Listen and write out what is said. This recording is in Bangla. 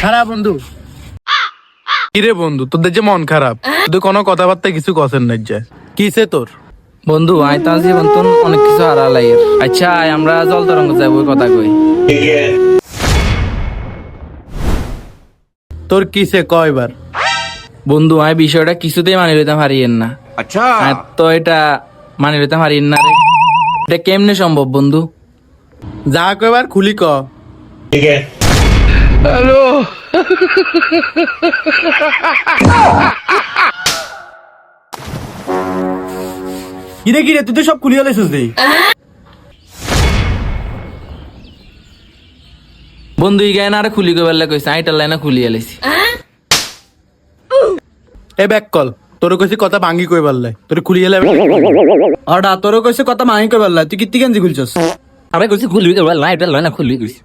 খারাপ বন্ধু। কিরে বন্ধু, তোদের যে মন খারাপ, তুই কোনো কথাবার্তা কিছু কছেন না যায়, কিসে তোর? বন্ধু আই তো জীবন তো অনেক কিছু হারালাই। আচ্ছা আয় আমরা জল তরঙ্গ যাবো কথা কই। তোর কিসে কয়বার? বন্ধু আই বিষয়টা কিছুতেই মানি লইতে পারিয়েন না। अच्छा তো এটা মানি লইতে পারিয়েন না রে। এটা কেমনে সম্ভব বন্ধু? যা কয়বার খুলি ক। ठीक है কিরে কিরে, তুই তো সব খুলিয়ে লেছিস রে। বন্ধু ই গায়ে না আরে খুলি কইবার লাগে কইছে, আইটার লাইনা খুলি এলাইছি। এ ব্যাক কল, তোর কইছি কথা ভাঙ্গি কইবার লাই, তোর খুলিয়ে লাই। অডা তোর কইছে কথা মাহি কইবার লাই, তুই কিত্তি গেঞ্জি খুলছস? আরে কইছি খুলি কইবার লাই, এটা লাইনা খুলি কইছি।